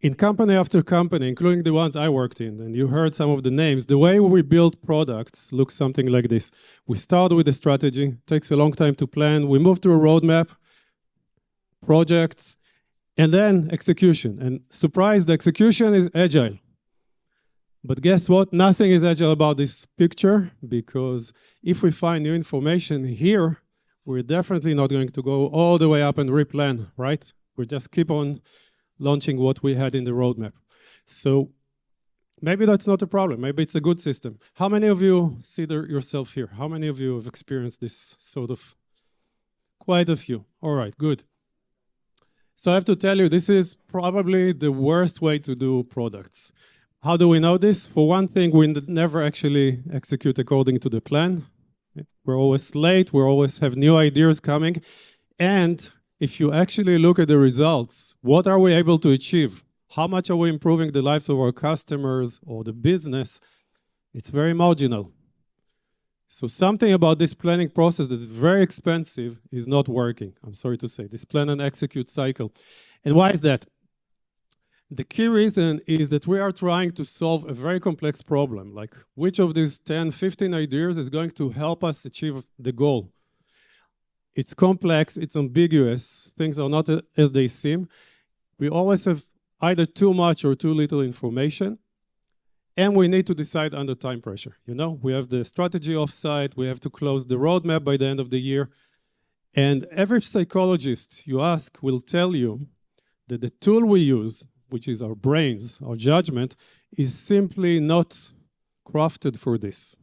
in company after company, including the ones I worked in, and you heard some of the names, the way we build products looks something like this. We start with a strategy, takes a long time to plan. We move to a roadmap, projects, and then execution. And surprise, the execution is agile. But guess what? Nothing is agile about this picture, because if we find new information here, we're definitely not going to go all the way up and replan, right? We just keep on launching what we had in the roadmap. So maybe that's not a problem. Maybe it's a good system. How many of you see yourself here? How many of you have experienced this sort of? Quite a few. All right, good. So I have to tell you, this is probably the worst way to do products. How do we know this? For one thing, we never actually execute according to the plan. We're always late. We always have new ideas coming. And if you actually look at the results, what are we able to achieve? How much are we improving the lives of our customers or the business? It's very marginal. So something about this planning process that is very expensive is not working, I'm sorry to say, this plan and execute cycle. And why is that? The key reason is that we are trying to solve a very complex problem, like which of these 10, 15 ideas is going to help us achieve the goal. It's complex, it's ambiguous, things are not as they seem. We always have either too much or too little information, and we need to decide under time pressure. You know, we have the strategy offsite, we have to close the roadmap by the end of the year, and every psychologist you ask will tell you that the tool we use, which is our brains, our judgment, is simply not crafted for this.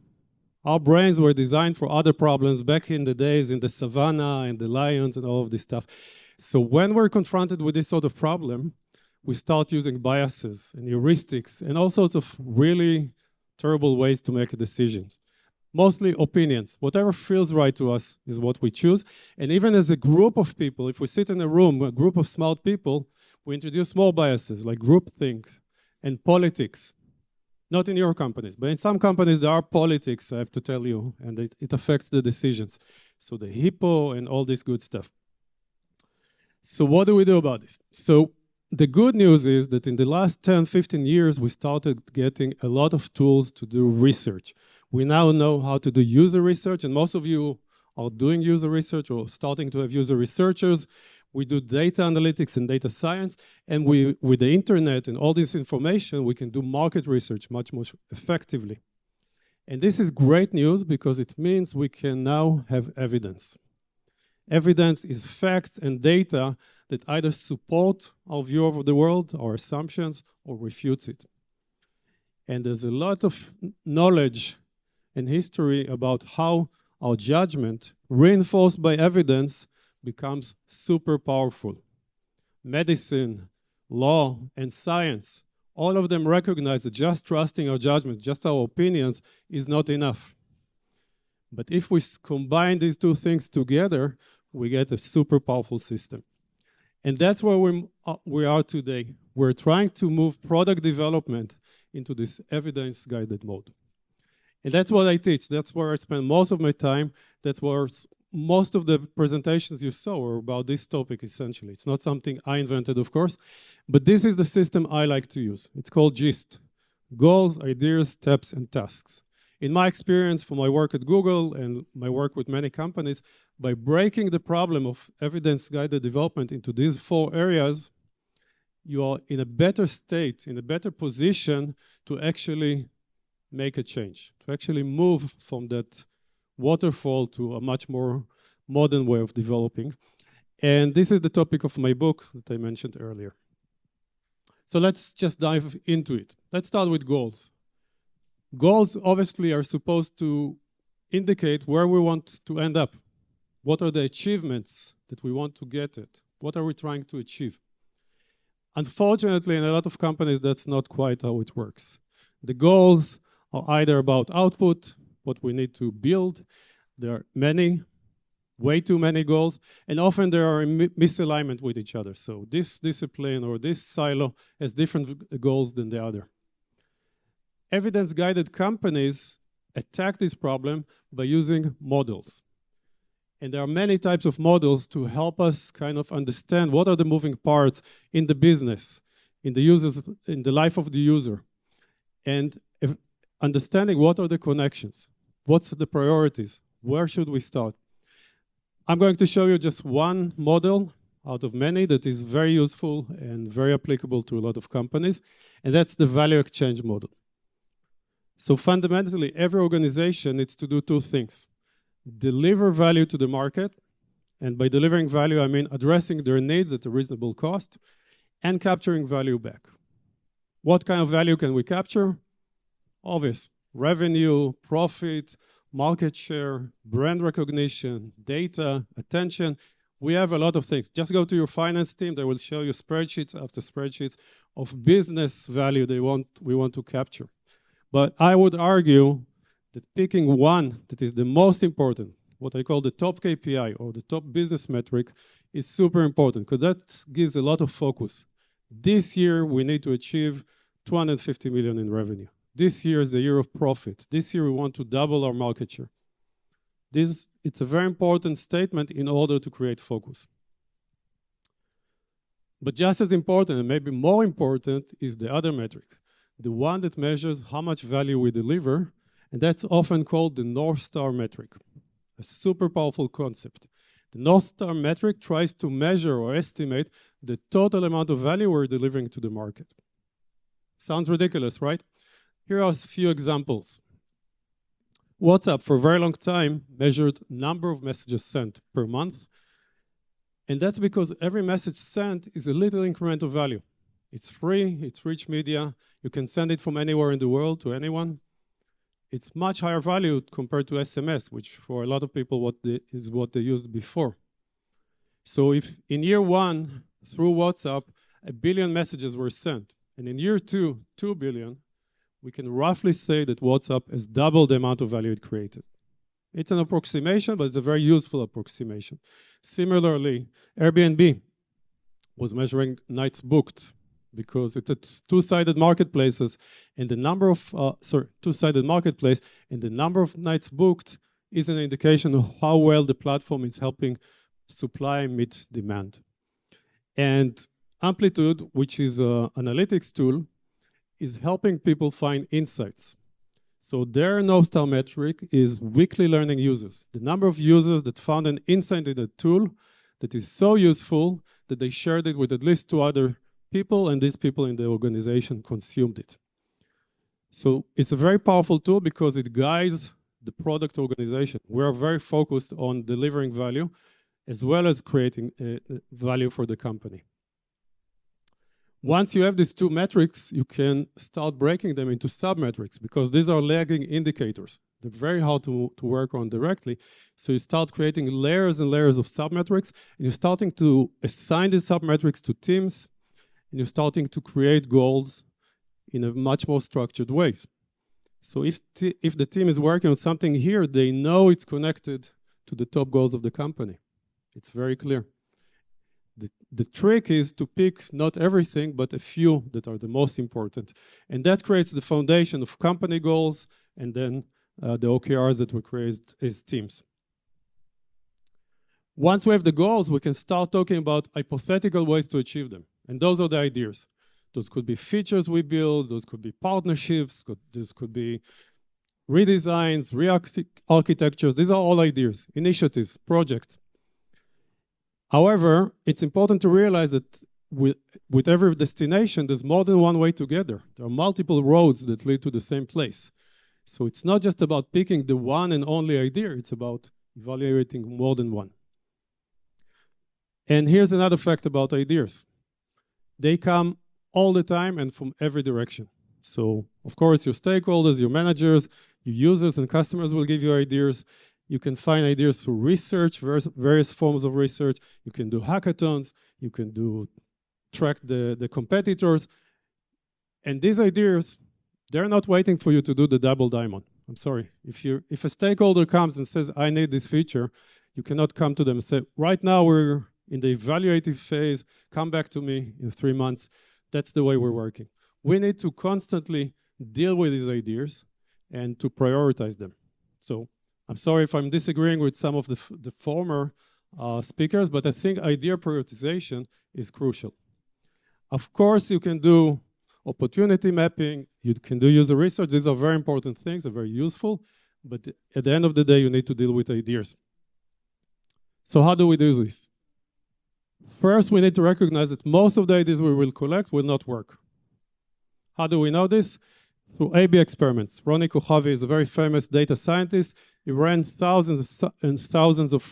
Our brains were designed for other problems back in the days in the savannah and the lions and all of this stuff. So when we're confronted with this sort of problem, we start using biases and heuristics and all sorts of really terrible ways to make decisions. Mostly opinions. Whatever feels right to us is what we choose. And even as a group of people, if we sit in a room, a group of smart people, we introduce small biases like groupthink and politics. Not in your companies, but in some companies there are politics, I have to tell you, and it affects the decisions. So the hippo and all this good stuff. So what do we do about this? So the good news is that in the last 10, 15 years, we started getting a lot of tools to do research. We now know how to do user research, and most of you are doing user research or starting to have user researchers. We do data analytics and data science, and with the internet and all this information, we can do market research much more effectively. And this is great news because it means we can now have evidence. Evidence is facts and data that either support our view of the world, our assumptions, or refutes it. And there's a lot of knowledge and history about how our judgment, reinforced by evidence, becomes super powerful. Medicine, law, and science, all of them recognize that just trusting our judgment, just our opinions, is not enough. But if we combine these two things together, we get a super powerful system. And that's where we are today. We're trying to move product development into this evidence-guided mode. And that's what I teach. That's where I spend most of my time. That's where most of the presentations you saw were about this topic, essentially. It's not something I invented, of course, but this is the system I like to use. It's called GIST: goals, ideas, steps, and tasks. In my experience from my work at Google and my work with many companies, by breaking the problem of evidence-guided development into these 4 areas, you are in a better state, in a better position to actually make a change, to actually move from that waterfall to a much more modern way of developing. And this is the topic of my book that I mentioned earlier. So let's just dive into it. Let's start with goals. Goals obviously are supposed to indicate where we want to end up. What are the achievements that we want to get at? What are we trying to achieve? Unfortunately, in a lot of companies, that's not quite how it works. The goals are either about output, what we need to build. There are many, way too many goals, and often there are misalignment with each other. So this discipline or this silo has different goals than the other. Evidence-guided companies attack this problem by using models. And there are many types of models to help us kind of understand what are the moving parts in the business, in the life of the user, and understanding what are the connections, what's the priorities, where should we start. I'm going to show you just one model out of many that is very useful and very applicable to a lot of companies, and that's the value exchange model. So fundamentally, every organization needs to do two things: deliver value to the market, and by delivering value, I mean addressing their needs at a reasonable cost and capturing value back. What kind of value can we capture? Obvious: revenue, profit, market share, brand recognition, data, attention. We have a lot of things. Just go to your finance team, they will show you spreadsheets after spreadsheets of business value we want to capture. But I would argue that picking one that is the most important, what I call the top KPI or the top business metric, is super important because that gives a lot of focus. This year, we need to achieve 250 million in revenue. This year is the year of profit. This year, we want to double our market share. It's a very important statement in order to create focus. But just as important, and maybe more important, is the other metric, the one that measures how much value we deliver, and that's often called the North Star metric, a super powerful concept. The North Star metric tries to measure or estimate the total amount of value we're delivering to the market. Sounds ridiculous, right? Here are a few examples. WhatsApp, for a very long time, measured number of messages sent per month. And that's because every message sent is a little incremental value. It's free, it's rich media. You can send it from anywhere in the world to anyone. It's much higher value compared to SMS, which for a lot of people is what they used before. So if in year one, through WhatsApp, 1 billion messages were sent, and in year two, 2 billion, we can roughly say that WhatsApp has doubled the amount of value it created. It's an approximation, but it's a very useful approximation. Similarly, Airbnb was measuring nights booked because it's a two-sided marketplaces, and the number of two-sided marketplace, and the number of nights booked is an indication of how well the platform is helping supply meet demand. And Amplitude, which is an analytics tool, is helping people find insights. So their North Star metric is weekly learning users, the number of users that found an insight in the tool that is so useful that they shared it with at least 2 other people, and these people in the organization consumed it. So it's a very powerful tool because it guides the product organization. We are very focused on delivering value as well as creating value for the company. Once you have these 2 metrics, you can start breaking them into sub-metrics because these are lagging indicators. They're very hard to work on directly. So you start creating layers and layers of sub-metrics, and you're starting to assign these sub-metrics to teams, and you're starting to create goals in a much more structured way. So if the team is working on something here, they know it's connected to the top goals of the company. It's very clear. The trick is to pick not everything, but a few that are the most important. And that creates the foundation of company goals and then the OKRs that we create as teams. Once we have the goals, we can start talking about hypothetical ways to achieve them. And those are the ideas. Those could be features we build, those could be partnerships, this could be redesigns, re-architectures. These are all ideas, initiatives, projects. However, it's important to realize that with every destination, there's more than one way to get there. There are multiple roads that lead to the same place. So it's not just about picking the one and only idea, it's about evaluating more than one. And here's another fact about ideas. They come all the time and from every direction. So, of course, your stakeholders, your managers, your users and customers will give you ideas. You can find ideas through research, various forms of research. You can do hackathons. You can track the competitors. And these ideas, they're not waiting for you to do the double diamond. I'm sorry. If a stakeholder comes and says, I need this feature, you cannot come to them and say, right now we're in the evaluative phase, come back to me in 3 months. That's the way we're working. We need to constantly deal with these ideas and to prioritize them. So I'm sorry if I'm disagreeing with some of the former speakers, but I think idea prioritization is crucial. Of course, you can do opportunity mapping, you can do user research. These are very important things, they're very useful, but at the end of the day, you need to deal with ideas. So how do we do this? First, we need to recognize that most of the ideas we will collect will not work. How do we know this? Through A/B experiments. Ronnie Kochavi is a very famous data scientist. He ran thousands and thousands of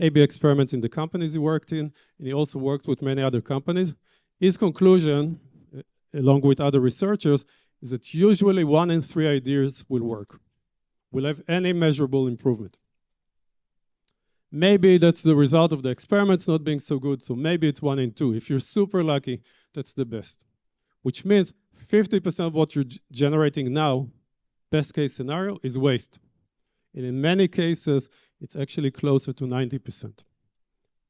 A/B experiments in the companies he worked in, and he also worked with many other companies. His conclusion, along with other researchers, is that usually 1 in 3 ideas will work, will have any measurable improvement. Maybe that's the result of the experiments not being so good, so maybe it's 1 in 2. If you're super lucky, that's the best. Which means 50% of what you're generating now, best case scenario, is waste. And in many cases, it's actually closer to 90%.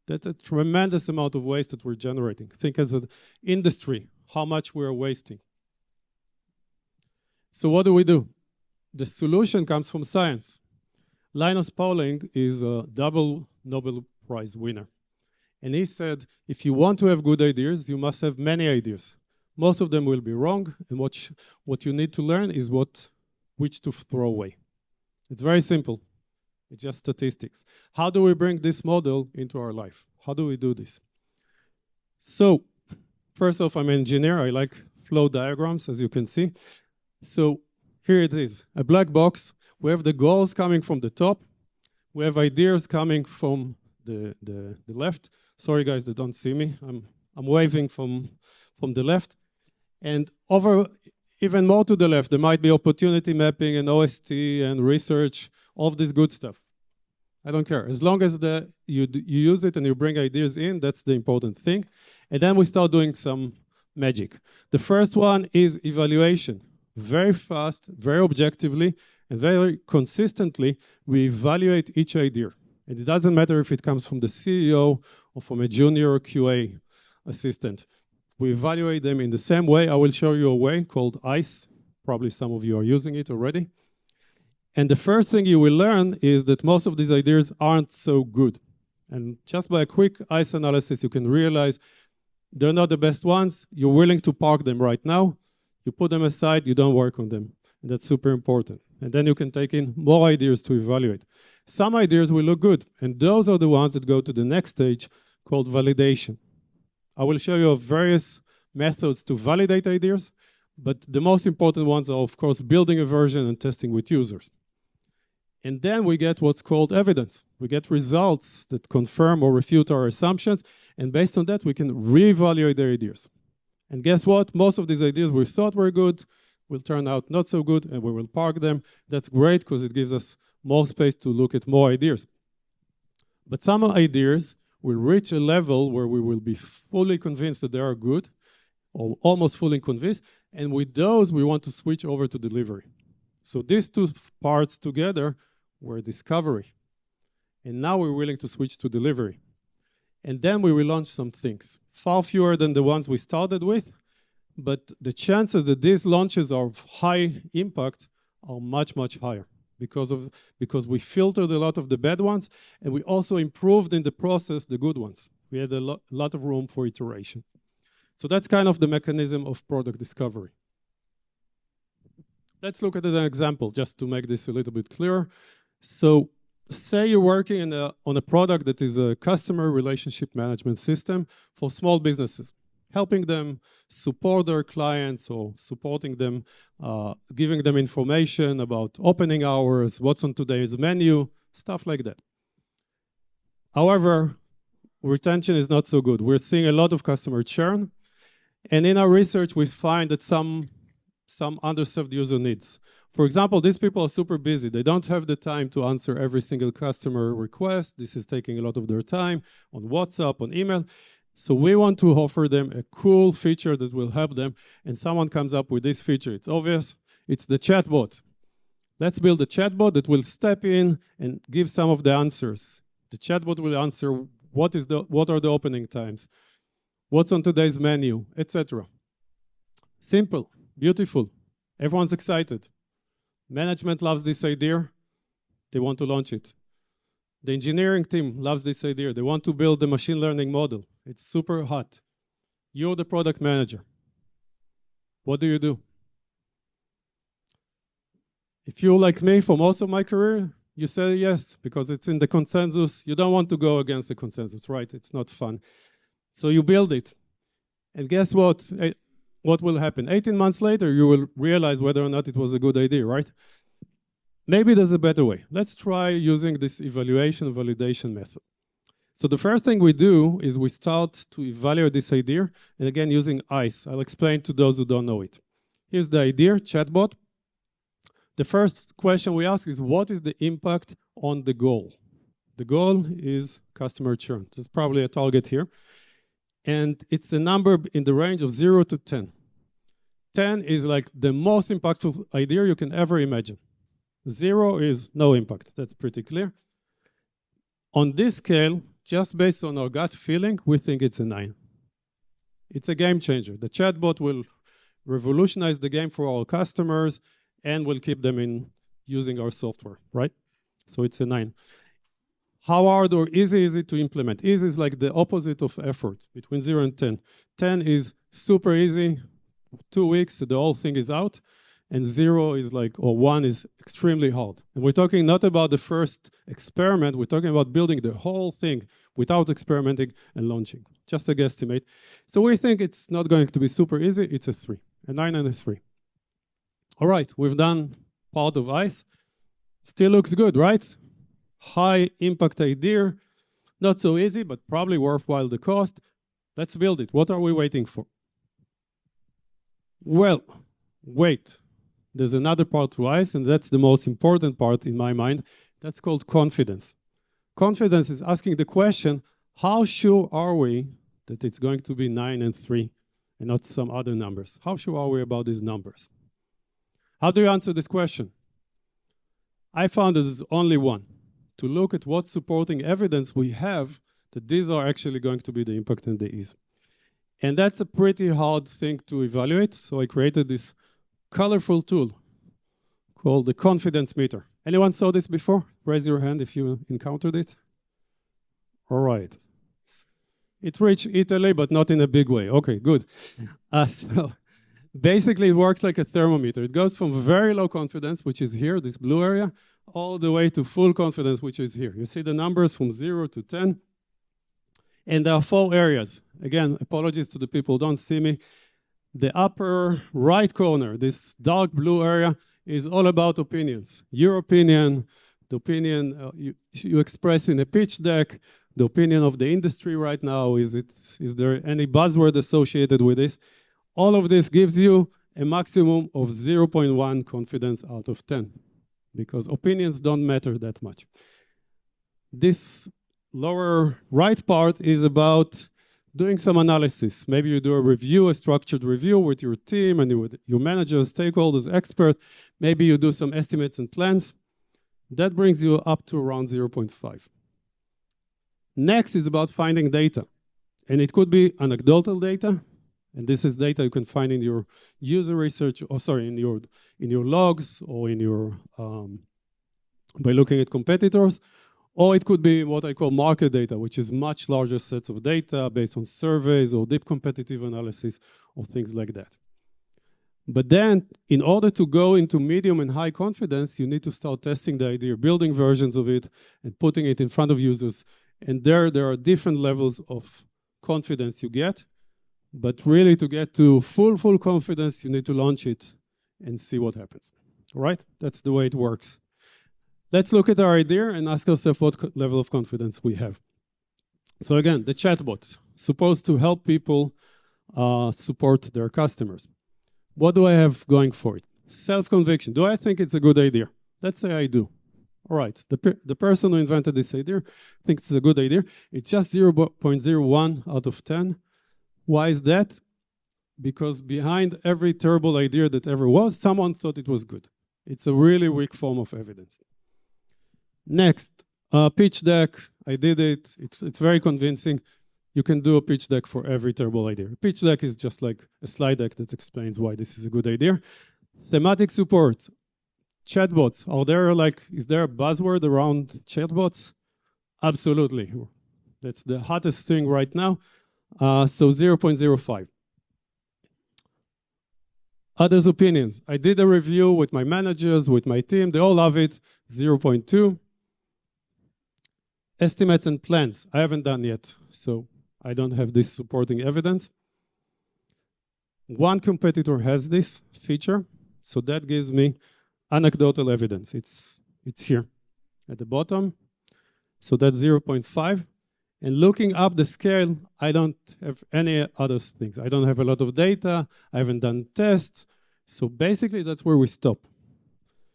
That's a tremendous amount of waste that we're generating. Think as an industry, how much we're wasting. So what do? The solution comes from science. Linus Pauling is a double Nobel Prize winner. And he said, if you want to have good ideas, you must have many ideas. Most of them will be wrong, and what you need to learn is which to throw away. It's very simple. It's just statistics. How do we bring this model into our life? How do we do this? So, first off, I'm an engineer. I like flow diagrams, as you can see. So here it is, a black box. We have the goals coming from the top. We have ideas coming from the left. Sorry, guys, that don't see me. I'm waving from the left. And over even more to the left, there might be opportunity mapping and OST and research, all of this good stuff. I don't care. As long as you use it and you bring ideas in, that's the important thing. And then we start doing some magic. The first one is evaluation. Very fast, very objectively, and very consistently, we evaluate each idea. And it doesn't matter if it comes from the CEO or from a junior QA assistant. We evaluate them in the same way. I will show you a way called ICE. Probably some of you are using it already. And the first thing you will learn is that most of these ideas aren't so good. And just by a quick ICE analysis, you can realize they're not the best ones. You're willing to park them right now. You put them aside, you don't work on them. And that's super important. And then you can take in more ideas to evaluate. Some ideas will look good, and those are the ones that go to the next stage called validation. I will show you various methods to validate ideas, but the most important ones are, of course, building a version and testing with users. And then we get what's called evidence. We get results that confirm or refute our assumptions, and based on that, we can reevaluate the ideas. And guess what? Most of these ideas we thought were good will turn out not so good, and we will park them. That's great because it gives us more space to look at more ideas. But some ideas will reach a level where we will be fully convinced that they are good, or almost fully convinced, and with those, we want to switch over to delivery. So these two parts together were discovery. And now we're willing to switch to delivery. And then we will launch some things, far fewer than the ones we started with, but the chances that these launches are of high impact are much, much higher because we filtered a lot of the bad ones, and we also improved in the process the good ones. We had a lot of room for iteration. So that's kind of the mechanism of product discovery. Let's look at an example just to make this a little bit clearer. So say you're working on a product that is a customer relationship management system for small businesses, helping them support their clients or supporting them, giving them information about opening hours, what's on today's menu, stuff like that. However, retention is not so good. We're seeing a lot of customer churn, and in our research, we find that some underserved user needs. For example, these people are super busy. They don't have the time to answer every single customer request. This is taking a lot of their time on WhatsApp, on email. So we want to offer them a cool feature that will help them. And someone comes up with this feature. It's obvious. It's the chatbot. Let's build a chatbot that will step in and give some of the answers. The chatbot will answer what are the opening times, what's on today's menu, etc. Simple, beautiful. Everyone's excited. Management loves this idea. They want to launch it. The engineering team loves this idea. They want to build the machine learning model. It's super hot. You're the product manager. What do you do? If you're like me for most of my career, you say yes, because it's in the consensus. You don't want to go against the consensus, right? It's not fun. So you build it. And guess what? What will happen? 18 months later, you will realize whether or not it was a good idea, right? Maybe there's a better way. Let's try using this evaluation validation method. So the first thing we do is we start to evaluate this idea, and again, using ICE. I'll explain to those who don't know it. Here's the idea, chatbot. The first question we ask is, what is the impact on the goal? The goal is customer churn. There's probably a target here. And it's a number in the range of 0 to 10. 10 is like the most impactful idea you can ever imagine. 0 is no impact. That's pretty clear. On this scale, just based on our gut feeling, we think it's a 9. It's a game changer. The chatbot will revolutionize the game for our customers and will keep them in using our software, right? So it's a 9. How hard or easy is it to implement? Easy is like the opposite of effort, between 0 and 10. 10 is super easy, 2 weeks, the whole thing is out, and 0 is like, or 1 is extremely hard. And we're talking not about the first experiment, we're talking about building the whole thing without experimenting and launching. Just a guesstimate. So we think it's not going to be super easy, it's a 3, a 9 and a 3. All right, we've done part of ICE. Still looks good, right? High impact idea, not so easy, but probably worthwhile the cost. Let's build it. What are we waiting for? Well, wait. There's another part to ICE, and that's the most important part in my mind. That's called confidence. Confidence is asking the question, how sure are we that it's going to be 9 and 3 and not some other numbers? How sure are we about these numbers? How do you answer this question? I found that there's only one. To look at what supporting evidence we have that these are actually going to be the impact and the ease. And that's a pretty hard thing to evaluate, so I created this colorful tool called the confidence meter. Anyone saw this before? Raise your hand if you encountered it. All right. It reached Italy, but not in a big way. Okay, good. So basically, it works like a thermometer. It goes from very low confidence, which is here, this blue area, all the way to full confidence, which is here. You see the numbers from 0 to 10. And there are 4 areas. Again, apologies to the people who don't see me. The upper right corner, this dark blue area, is all about opinions. Your opinion, the opinion you express in a pitch deck, the opinion of the industry right now, is there any buzzword associated with this? All of this gives you a maximum of 0.1 confidence out of 10, because opinions don't matter that much. This lower right part is about doing some analysis. Maybe you do a review, a structured review with your team and with your managers, stakeholders, expert. Maybe you do some estimates and plans. That brings you up to around 0.5. Next is about finding data. And it could be anecdotal data. And this is data you can find in your user research, in your logs, or in your by looking at competitors. Or it could be what I call market data, which is much larger sets of data based on surveys or deep competitive analysis or things like that. But then, in order to go into medium and high confidence, you need to start testing the idea, building versions of it, and putting it in front of users. And there are different levels of confidence you get. But really, to get to full confidence, you need to launch it and see what happens. All right? That's the way it works. Let's look at our idea and ask ourselves what level of confidence we have. So again, the chatbot, supposed to help people support their customers. What do I have going for it? Self-conviction. Do I think it's a good idea? Let's say I do. All right, the person who invented this idea thinks it's a good idea. It's just 0.01 out of 10. Why is that? Because behind every terrible idea that ever was, someone thought it was good. It's a really weak form of evidence. Next, pitch deck. I did it. It's very convincing. You can do a pitch deck for every terrible idea. A pitch deck is just like a slide deck that explains why this is a good idea. Thematic support. Chatbots. Is there a buzzword around chatbots? Absolutely. That's the hottest thing right now. So 0.05. Others' opinions. I did a review with my managers, with my team. They all love it. 0.2. Estimates and plans. I haven't done yet, so I don't have this supporting evidence. One competitor has this feature, so that gives me anecdotal evidence. It's here at the bottom. So that's 0.5. And looking up the scale, I don't have any other things. I don't have a lot of data. I haven't done tests. So basically, that's where we stop.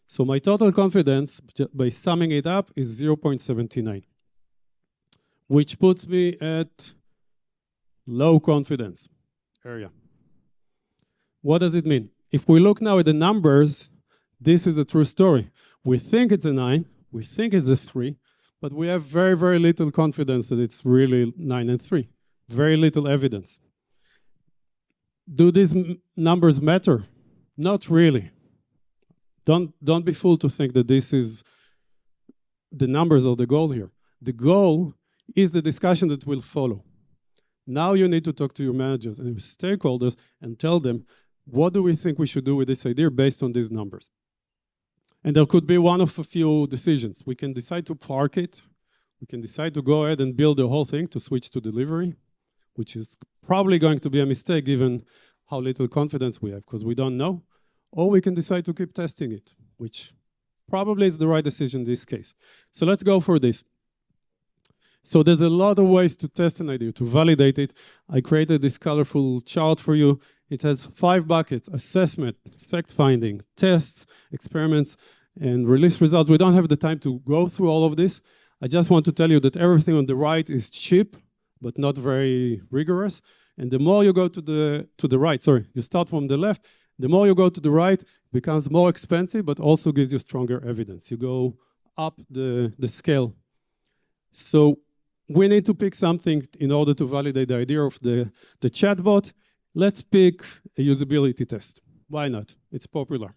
So my total confidence, by summing it up, is 0.79, which puts me at low confidence area. What does it mean? If we look now at the numbers, this is a true story. We think it's a 9, we think it's a 3, but we have very, very little confidence that it's really 9 and 3. Very little evidence. Do these numbers matter? Not really. Don't be fooled to think that this is the numbers are the goal here. The goal is the discussion that will follow. Now you need to talk to your managers and your stakeholders and tell them, what do we think we should do with this idea based on these numbers? And there could be one of a few decisions. We can decide to park it. We can decide to go ahead and build the whole thing to switch to delivery, which is probably going to be a mistake given how little confidence we have, because we don't know. Or we can decide to keep testing it, which probably is the right decision in this case. So let's go for this. So there's a lot of ways to test an idea, to validate it. I created this colorful chart for you. It has 5 buckets: assessment, fact-finding, tests, experiments, and release results. We don't have the time to go through all of this. I just want to tell you that everything on the right is cheap, but not very rigorous. And the more you go to the right, sorry, you start from the left, the more you go to the right, it becomes more expensive, but also gives you stronger evidence. You go up the scale. So we need to pick something in order to validate the idea of the chatbot. Let's pick a usability test. Why not? It's popular.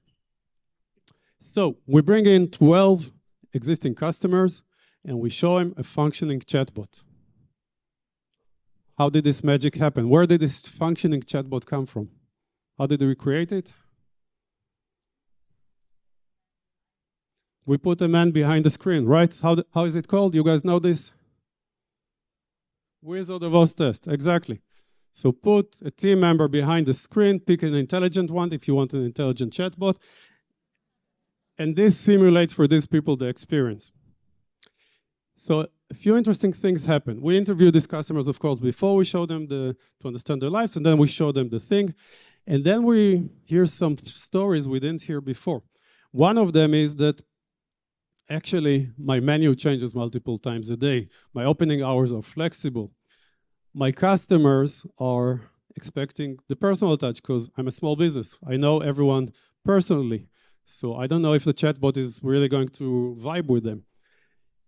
So we bring in 12 existing customers, and we show them a functioning chatbot. How did this magic happen? Where did this functioning chatbot come from? How did we create it? We put a man behind the screen, right? How is it called? You guys know this? Wizard of Oz test, exactly. So put a team member behind the screen, pick an intelligent one if you want an intelligent chatbot, and this simulates for these people the experience. So a few interesting things happen. We interview these customers, of course, before we show them to understand their lives, and then we show them the thing. And then we hear some stories we didn't hear before. One of them is that actually my menu changes multiple times a day. My opening hours are flexible. My customers are expecting the personal touch because I'm a small business. I know everyone personally. So I don't know if the chatbot is really going to vibe with them.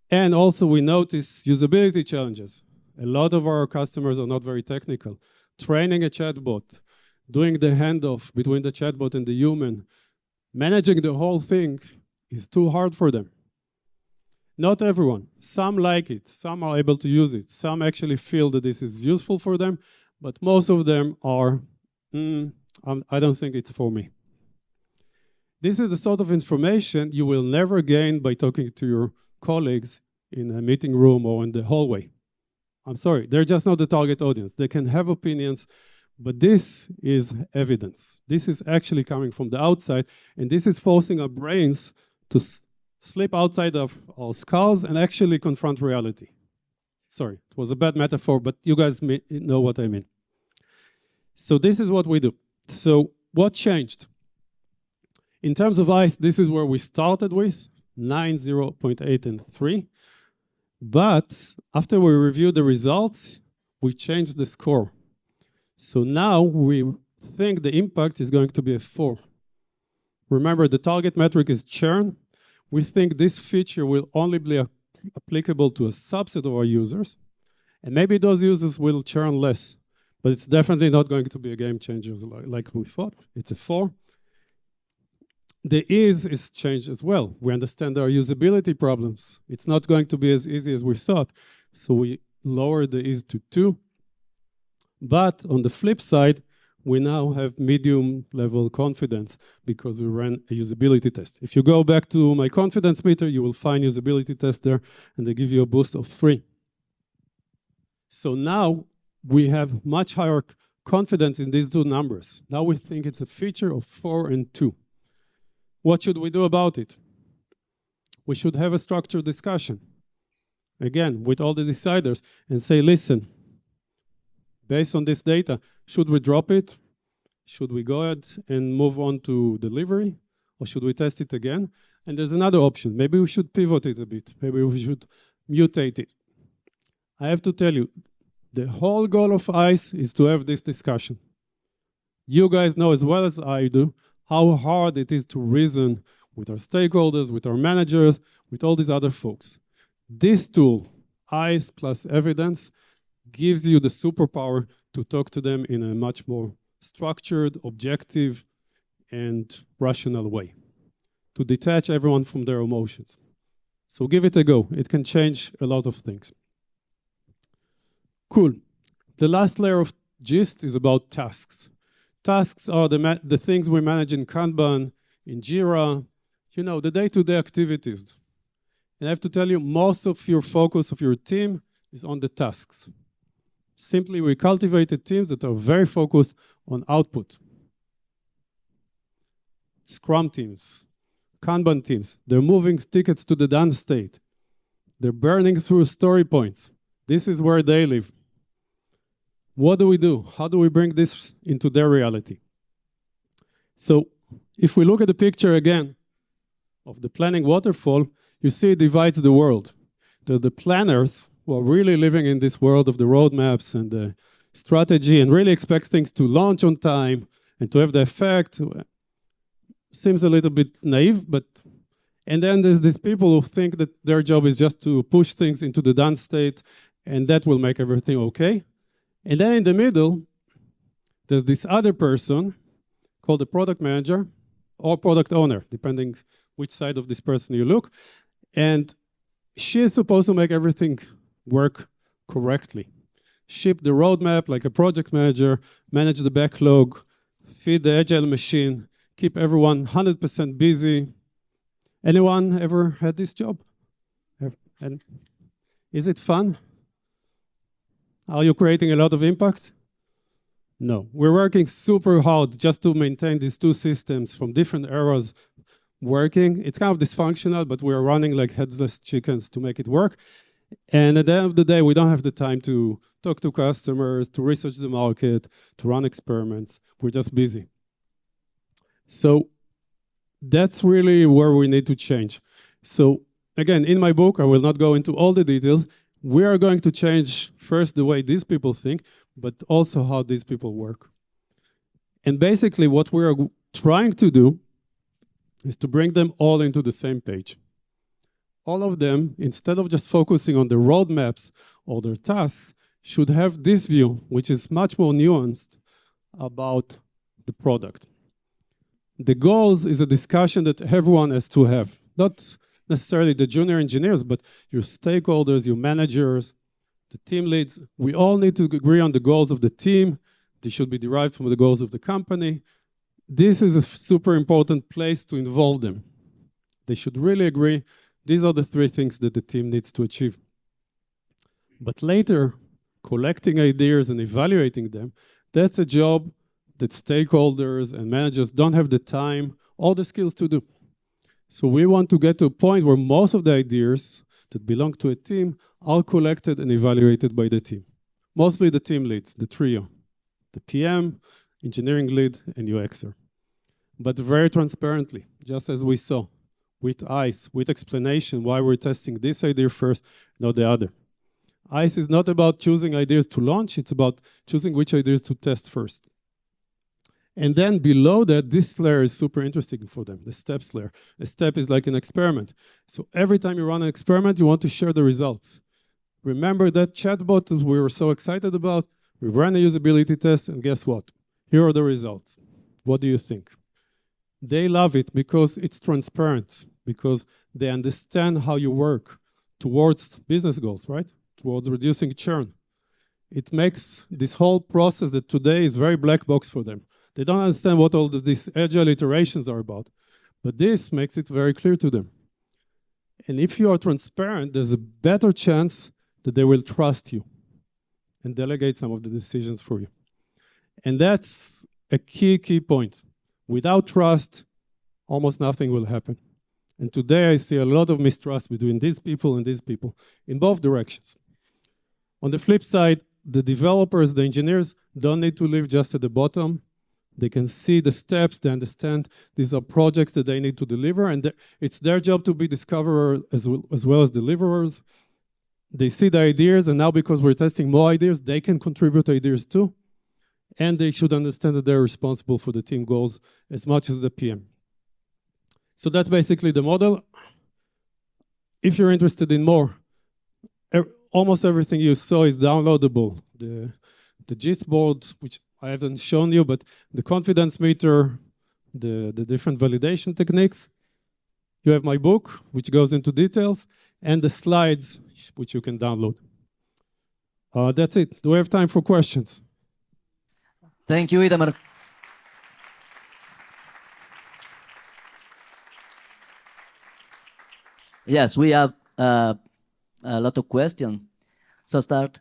And also we notice usability challenges. A lot of our customers are not very technical. Training a chatbot, doing the handoff between the chatbot and the human, managing the whole thing is too hard for them. Not everyone. Some like it. Some are able to use it. Some actually feel that this is useful for them, but most of them are, I don't think it's for me. This is the sort of information you will never gain by talking to your colleagues in a meeting room or in the hallway. I'm sorry, they're just not the target audience. They can have opinions, but this is evidence. This is actually coming from the outside, and this is forcing our brains to slip outside of our skulls and actually confront reality. Sorry, it was a bad metaphor, but you guys know what I mean. So this is what we do. So what changed? In terms of ICE, this is where we started with, 9, 0.8, and 3. But after we reviewed the results, we changed the score. So now we think the impact is going to be a 4. Remember, the target metric is churn. We think this feature will only be applicable to a subset of our users. And maybe those users will churn less. But it's definitely not going to be a game changer like we thought. It's a 4. The ease is changed as well. We understand there are usability problems. It's not going to be as easy as we thought. So we lowered the ease to 2. But on the flip side, we now have medium level confidence because we ran a usability test. If you go back to my confidence meter, you will find usability test there, and they give you a boost of 3. So now we have much higher confidence in these two numbers. Now we think it's a feature of 4 and 2. What should we do about it? We should have a structured discussion, again, with all the deciders, and say, listen, based on this data, should we drop it? Should we go ahead and move on to delivery? Or should we test it again? And there's another option. Maybe we should pivot it a bit. Maybe we should mutate it. I have to tell you, the whole goal of ICE is to have this discussion. You guys know as well as I do how hard it is to reason with our stakeholders, with our managers, with all these other folks. This tool, ICE plus evidence, gives you the superpower to talk to them in a much more structured, objective, and rational way, to detach everyone from their emotions. So give it a go. It can change a lot of things. Cool. The last layer of gist is about tasks. Tasks are the things we manage in Kanban, in Jira, you know, the day-to-day activities. And I have to tell you, most of your focus of your team is on the tasks. Simply, we cultivated teams that are very focused on output. Scrum teams, Kanban teams, they're moving tickets to the done state. They're burning through story points. This is where they live. What do we do? How do we bring this into their reality? So if we look at the picture again of the planning waterfall, you see it divides the world. There are the planners who are really living in this world of the roadmaps and the strategy and really expect things to launch on time and to have the effect. Seems a little bit naive, but and then there's these people who think that their job is just to push things into the done state and that will make everything okay. And then in the middle, there's this other person called the product manager or product owner, depending which side of this person you look. And she is supposed to make everything work correctly. Ship the roadmap like a project manager, manage the backlog, feed the agile machine, keep everyone 100% busy. Anyone ever had this job? And is it fun? Are you creating a lot of impact? No. We're working super hard just to maintain these two systems from different eras working. It's kind of dysfunctional, but we're running like headless chickens to make it work. And at the end of the day, we don't have the time to talk to customers, to research the market, to run experiments. We're just busy. So that's really where we need to change. So again, in my book, I will not go into all the details. We are going to change first the way these people think, but also how these people work. And basically what we are trying to do is to bring them all into the same page. All of them, instead of just focusing on the roadmaps or their tasks, should have this view, which is much more nuanced about the product. The goals is a discussion that everyone has to have, not necessarily the junior engineers, but your stakeholders, your managers, the team leads. We all need to agree on the goals of the team. They should be derived from the goals of the company. This is a super important place to involve them. They should really agree. These are the 3 things that the team needs to achieve. But later, collecting ideas and evaluating them, that's a job that stakeholders and managers don't have the time or the skills to do. So we want to get to a point where most of the ideas that belong to a team are collected and evaluated by the team. Mostly the team leads, the trio, the PM, engineering lead, and UXer. But very transparently, just as we saw, with ICE, with explanation why we're testing this idea first, not the other. ICE is not about choosing ideas to launch, it's about choosing which ideas to test first. And then below that, this layer is super interesting for them, the steps layer. A step is like an experiment. So every time you run an experiment, you want to share the results. Remember that chatbot that we were so excited about? We ran a usability test, and guess what? Here are the results. What do you think? They love it because it's transparent, because they understand how you work towards business goals, right? Towards reducing churn. it makes this whole process that today is very black box for them. They don't understand what all these agile iterations are about. But this makes it very clear to them. And if you are transparent, there's a better chance that they will trust you and delegate some of the decisions for you. And that's a key point. Without trust, almost nothing will happen. And today I see a lot of mistrust between these people and these people in both directions. On the flip side, the developers, the engineers don't need to live just at the bottom. They can see the steps, they understand these are projects that they need to deliver, and it's their job to be discoverers as well as deliverers. They see the ideas, and now because we're testing more ideas, they can contribute ideas too. And they should understand that they're responsible for the team goals as much as the PM. So that's basically the model. If you're interested in more, almost everything you saw is downloadable. The gist board, which I haven't shown you, but the confidence meter, the different validation techniques. You have my book, which goes into details, and the slides, which you can download. That's it. Do we have time for questions? Thank you, Itamar. Yes, we have a lot of questions. So start.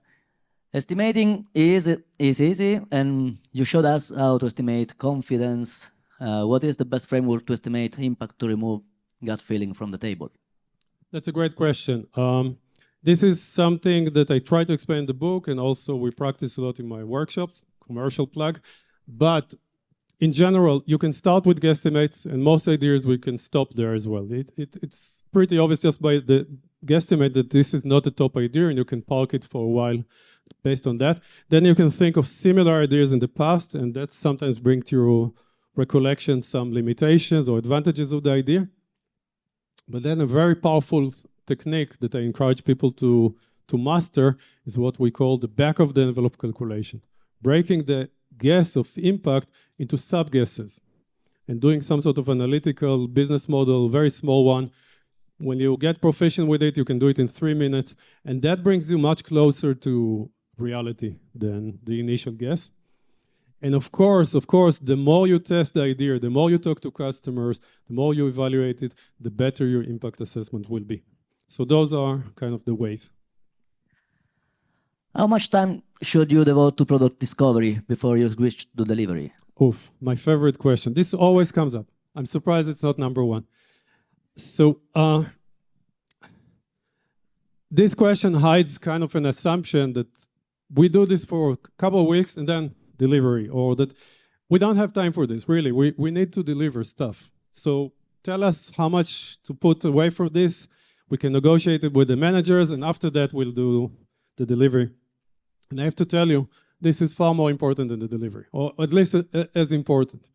Estimating is easy, and you showed us how to estimate confidence. What is the best framework to estimate impact to remove gut feeling from the table? That's a great question. This is something that I try to explain in the book, and also we practice a lot in my workshops, commercial plug. But in general, you can start with guesstimates, and most ideas we can stop there as well. It's pretty obvious just by the guesstimate that this is not a top idea, and you can park it for a while based on that. Then you can think of similar ideas in the past, and that sometimes brings to your recollection some limitations or advantages of the idea. But then a very powerful technique that I encourage people to master is what we call the back of the envelope calculation, breaking the guess of impact into sub-guesses and doing some sort of analytical business model, very small one. When you get proficient with it, you can do it in 3 minutes, and that brings you much closer to reality than the initial guess. And of course, the more you test the idea, the more you talk to customers, the more you evaluate it, the better your impact assessment will be. So those are kind of the ways. How much time should you devote to product discovery before you switch to delivery? Oof, my favorite question. This always comes up. I'm surprised it's not number one. So this question hides kind of an assumption that we do this for a couple of weeks and then delivery, or that we don't have time for this, really. We need to deliver stuff. So tell us how much to put away for this. We can negotiate it with the managers, and after that, we'll do the delivery. And I have to tell you, this is far more important than the delivery, or at least as important.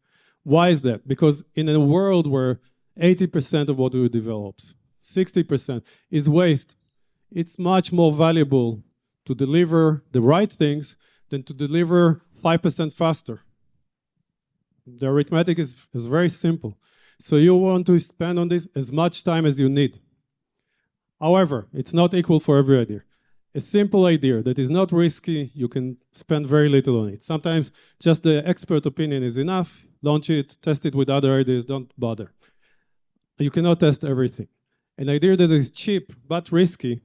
Why is that? Because in a world where 80% of what we develop, 60% is waste, it's much more valuable to deliver the right things than to deliver 5% faster. The arithmetic is very simple. So you want to spend on this as much time as you need. However, it's not equal for every idea. A simple idea that is not risky, you can spend very little on it. Sometimes just the expert opinion is enough. Launch it, test it with other ideas, don't bother. You cannot test everything. An idea that is cheap but risky,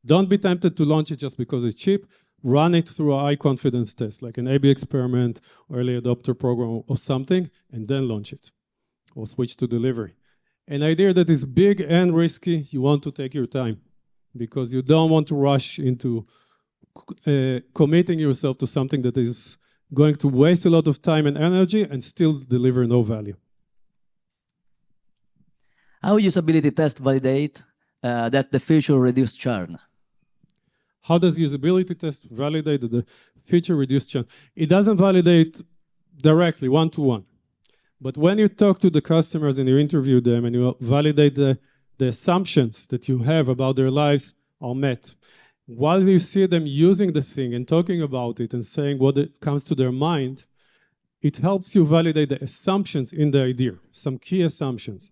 don't be tempted to launch it just because it's cheap. Run it through a high confidence test, like an A/B experiment, or early adopter program or something, and then launch it, or switch to delivery. An idea that is big and risky, you want to take your time, because you don't want to rush into committing yourself to something that is going to waste a lot of time and energy and still deliver no value. How usability test validate that the feature reduced churn? How does usability test validate that the feature reduced churn? It doesn't validate directly, one-to-one. But when you talk to the customers and you interview them and you validate the assumptions that you have about their lives are met, while you see them using the thing and talking about it and saying what comes to their mind, it helps you validate the assumptions in the idea, some key assumptions.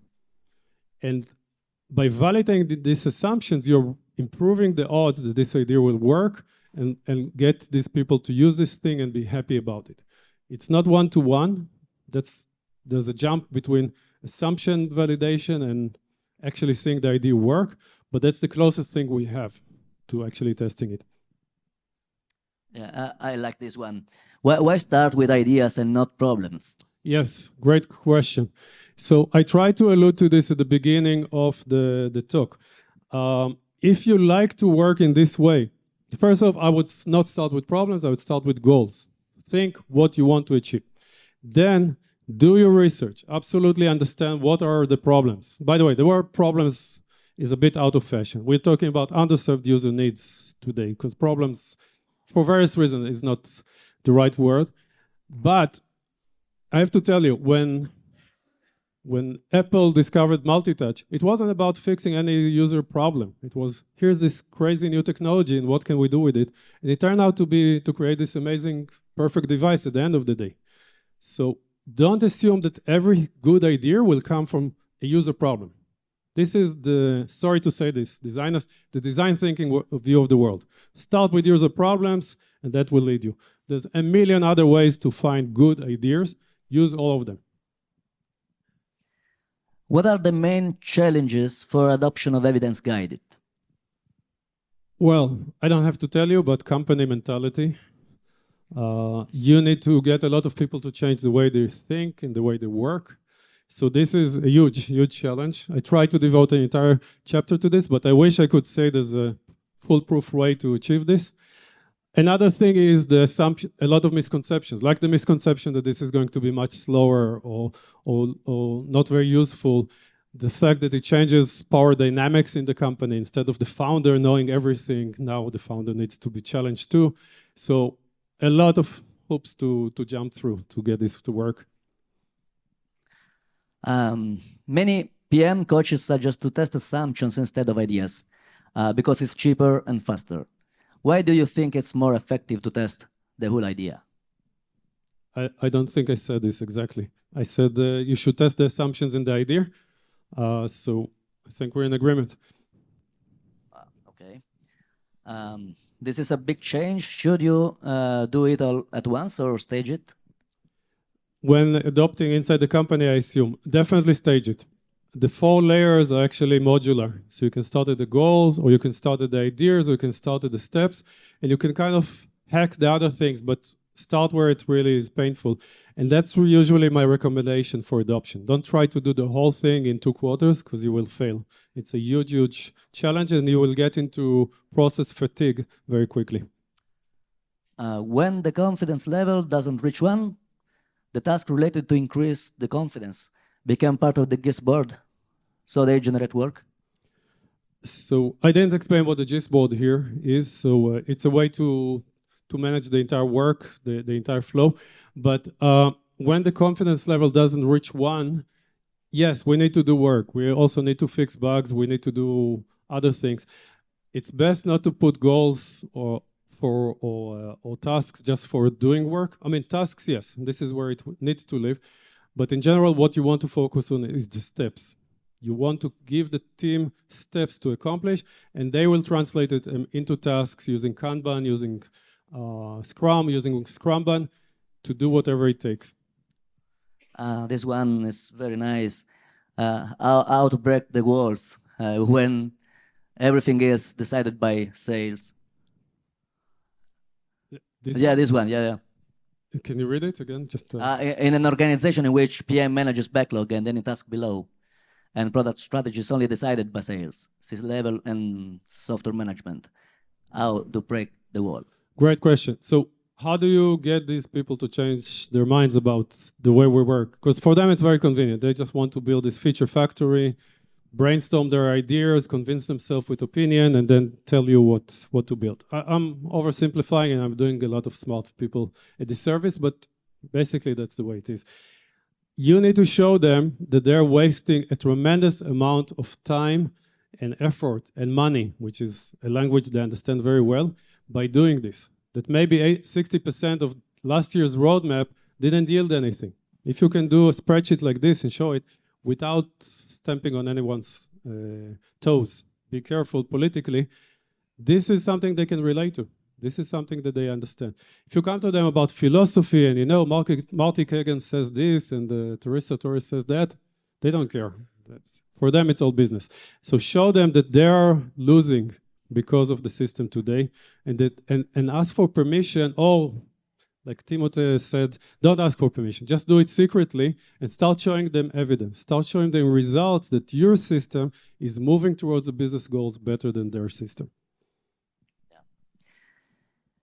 And by validating these assumptions, you're improving the odds that this idea will work and get these people to use this thing and be happy about it. It's not one-to-one. There's a jump between assumption validation and actually seeing the idea work, but that's the closest thing we have to actually testing it. Yeah, I like this one. Why start with ideas and not problems? Yes, great question. So I tried to allude to this at the beginning of the talk. If you like to work in this way, first off, I would not start with problems, I would start with goals. Think what you want to achieve. Then do your research. Absolutely understand what are the problems. By the way, the word problems is a bit out of fashion. We're talking about underserved user needs today, because problems, for various reasons, is not the right word. But I have to tell you, when Apple discovered multi-touch, it wasn't about fixing any user problem. It was, here's this crazy new technology and what can we do with it? And it turned out to create this amazing, perfect device at the end of the day. So don't assume that every good idea will come from a user problem. This is sorry to say this, designers, the design thinking view of the world. Start with user problems and that will lead you. There's a million other ways to find good ideas. Use all of them. What are the main challenges for adoption of evidence-guided? Well, I don't have to tell you, but company mentality. You need to get a lot of people to change the way they think and the way they work. So this is a huge, huge challenge. I try to devote an entire chapter to this, but I wish I could say there's a foolproof way to achieve this. Another thing is the assumption, a lot of misconceptions, like the misconception that this is going to be much slower or not very useful. The fact that it changes power dynamics in the company. Instead of the founder knowing everything, now the founder needs to be challenged too. So a lot of hoops to jump through to get this to work. Many PM coaches suggest to test assumptions instead of ideas because it's cheaper and faster. Why do you think it's more effective to test the whole idea? I don't think I said this exactly. I said you should test the assumptions in the idea. So I think we're in agreement. Okay. This is a big change. Should you do it all at once or stage it? When adopting inside the company, I assume, definitely stage it. The 4 layers are actually modular. So you can start at the goals, or you can start at the ideas, or you can start at the steps, and you can kind of hack the other things, but start where it really is painful. And that's usually my recommendation for adoption. Don't try to do the whole thing in 2 quarters, because you will fail. It's a huge, huge challenge, and you will get into process fatigue very quickly. When the confidence level doesn't reach 1, the task related to increase the confidence become part of the GIST board, so they generate work? So I didn't explain what the GIST board here is. So it's a way to manage the entire work, the entire flow. But when the confidence level doesn't reach 1, yes, we need to do work. We also need to fix bugs. We need to do other things. It's best not to put goals or tasks just for doing work. I mean, tasks, yes, this is where it needs to live. But in general, what you want to focus on is the steps. You want to give the team steps to accomplish, and they will translate it into tasks using Kanban, using Scrum, using Scrumban to do whatever it takes. This one is very nice. How to break the walls when everything is decided by sales. This one, yeah. Can you read it again? Just in an organization in which PM manages backlog and any task below, and product strategy is only decided by sales, C-level and software management. How to break the wall? Great question. So how do you get these people to change their minds about the way we work? Because for them, it's very convenient. They just want to build this feature factory, brainstorm their ideas, convince themselves with opinion, and then tell you what to build. I'm oversimplifying, and I'm doing a lot of smart people a disservice, but basically that's the way it is. You need to show them that they're wasting a tremendous amount of time and effort and money, which is a language they understand very well, by doing this. That maybe 60% of last year's roadmap didn't yield anything. If you can do a spreadsheet like this and show it without stamping on anyone's toes, be careful politically, this is something they can relate to. This is something that they understand. If you come to them about philosophy and Marty Kagan says this and Teresa Torres says that, they don't care. For them, it's all business. So show them that they are losing because of the system today, and ask for permission. Like Timothy said, don't ask for permission. Just do it secretly and start showing them evidence. Start showing them results that your system is moving towards the business goals better than their system.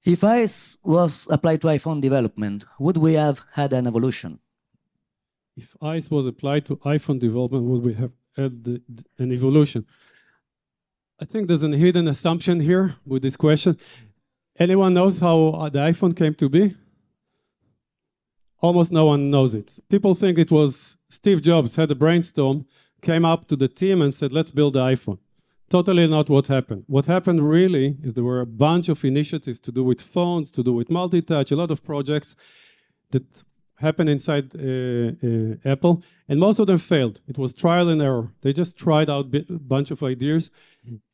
If ICE was applied to iPhone development, would we have had an evolution? If ICE was applied to iPhone development, would we have had an evolution? I think there's a hidden assumption here with this question. Anyone knows how the iPhone came to be? Almost no one knows it. People think it was Steve Jobs had a brainstorm, came up to the team and said, let's build the iPhone. Totally not what happened. What happened really is there were a bunch of initiatives to do with phones, to do with multi-touch, a lot of projects that happened inside Apple, and most of them failed. It was trial and error. They just tried out a bunch of ideas,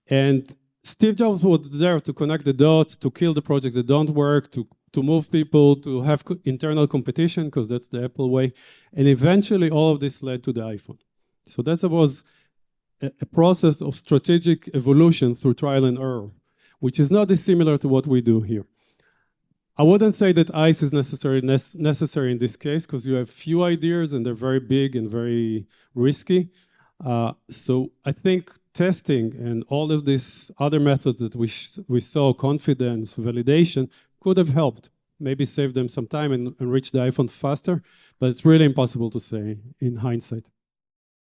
and Steve Jobs was there to connect the dots, to kill the projects that don't work, to move people, to have internal competition, because that's the Apple way. And eventually, all of this led to the iPhone. So that was a process of strategic evolution through trial and error, which is not dissimilar to what we do here. I wouldn't say that ICE is necessary in this case, because you have few ideas and they're very big and very risky. So I think testing and all of these other methods that we saw, confidence, validation, could have helped. Maybe save them some time and reach the iPhone faster, but it's really impossible to say in hindsight.